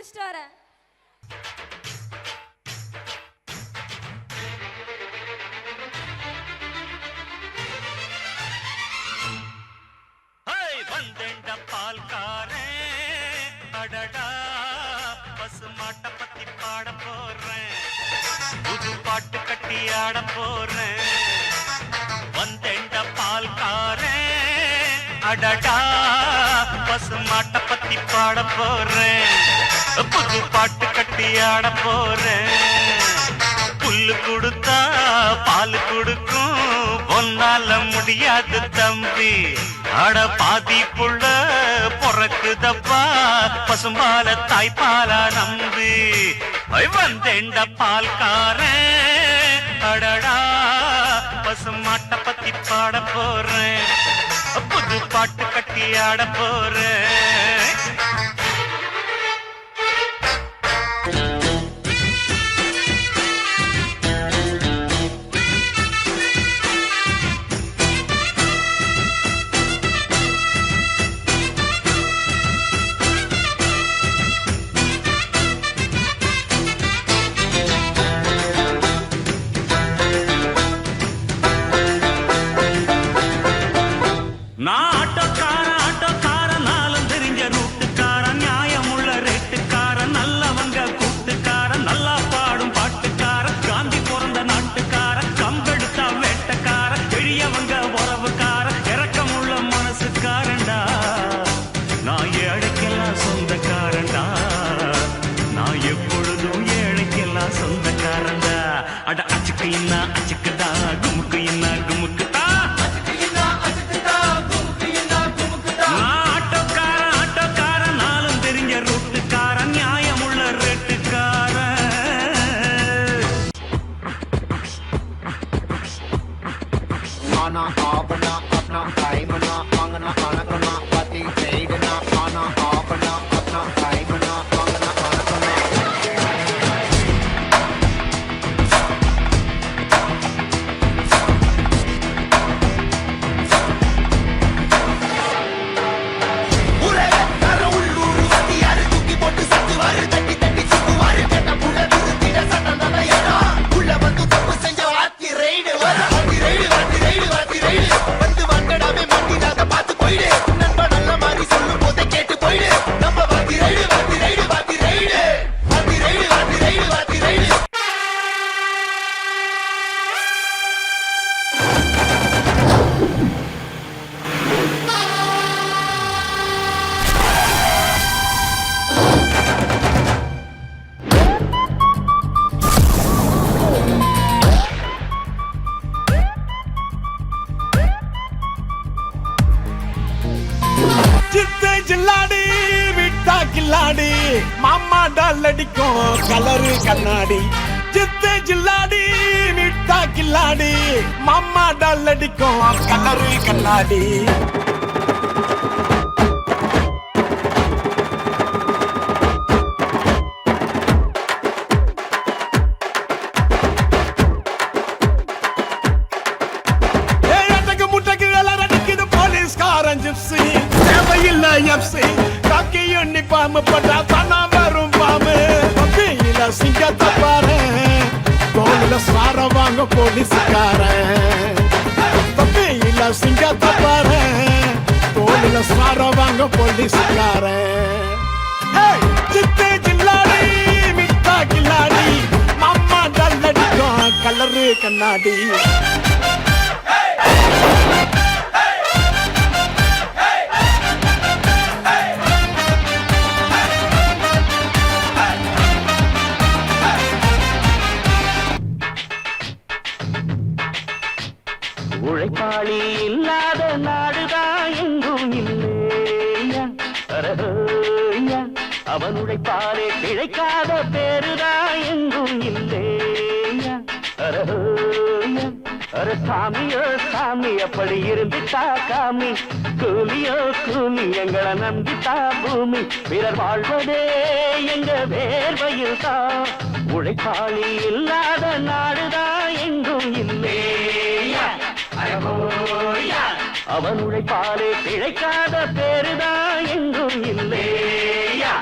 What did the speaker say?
முடிச்சிட்டு வரேன். வந்தேண்ட பால்காரே அடடா பசுமாட்ட பத்தி பாட போறேன், புது பாட்டு கட்டி ஆட போறேன். வந்தேண்ட பால்காரே அடடா பசுமாட்ட பத்தி பாட போறேன், புது பாட்டு கட்டி ஆட போறேன். புல்லு கொடுத்தா பால் கொடுக்கும், ஒன்னால முடியாது தம்பி. அட பாதி புள்ள பொறக்குதப்பா, பசும்பால தாய்ப்பாலா நம்பி. வந்தேண்ட பால்காரன் அடடா பசுமாட்ட பத்தி பாட போறேன், புது பாட்டு கட்டி ஆட போறேன். நான் ஆட்டோக்காரன் நாளும் தெரிஞ்ச ரூட்டுக்காரன், நியாயமுள்ள ரேட்டுக்காரன், நல்லவங்க கூட்டுக்காரன், நல்லா பாடும் பாட்டுக்காரன், காந்தி பிறந்த நாட்டுக்காரன், கம்பெடுத்தா வேட்டக்காரன், எளியவங்க உறவுக்காரன், இறக்கமுள்ள மனசுக்காரன்டா. நான் ஏழைக்கெல்லாம் சொந்தக்காரன்டா, நான் எப்பொழுதும் ஏழைக்கெல்லாம் சொந்தக்காரன்டா. அட அச்சுக்கு என்ன அச்சுக்குதா, குமுக்கு என்ன குமுக்குதா. आना आपना अपना टाइमना मांगना आना करना बाती ट्रेडना आना आपना अपना टाइमना मांगना आना करना. उरे करो उल्लूरू वती यार तूकी पोट्टू सत्तु वार तट्टी तट्टी सुत्तु वार केट्टा पुள்ள விருத்திட சட்டனல ஏடா உள்ள வந்து தப்பு செஞ்ச ஆத்தி ரைடு வர ஆத்தி ரைடு வந்து வந்தடாமே மாட்டினாத பார்த்து போயிடு, நண்பா நல்ல மாதிரி சொல்லும் போதே கேட்டு போயிடு. நம்ம வாத்தி ரைடு வாத்தி ரைடு வாத்தி ரைடு வாத்தி ரைடு வாத்தி ரைடு வாத்தி ரைடு. சித்தை ஜில்லாடி விட்டா கில்லாடி, மாமா டால் அடிக்கும் கலரு கண்ணாடி. சித்தை ஜில்லாடி விட்டா கில்லாடி, மாமா டால் அடிக்கும் கலரு கண்ணாடி. ஜிப்சி தேவையில்லை எப்சி, காக்கி யூனிஃபார்ம் போட்டா தானா வரும் பாம்பு. பப்பியில சிங்கத்தை பாரு, தோளில சார வாங்க போலீஸ்காரன். பப்பியில சிங்கத்தை பாரு, தோளில சார வாங்க போலீஸ்காரன். சித்து ஜில்லாடி மிட்டா கில்லாடி, மாமா டால் அடிக்கும் கலரு கண்ணாடி. உழைப்பாளி இல்லாத நாடுதான் எங்கும் இல்லையா, அவன் உழைப்பாலே பிழைக்காத பேருதான் எங்கும் இல்லையா. அர சாமியோ சாமி அப்படி இருந்துட்டா காமி, கூலியோ கூலி எங்களை நம்பித்தா பூமி. பிறர் வாழ்வதே எங்க வேர்வையில் தான், உழைப்பாளி இல்லாத நாடுதான் எங்கும் இல்லையா. அவன் உழைப்பாலே பிழைக்காத பேருதான் எங்கும் இல்லையா.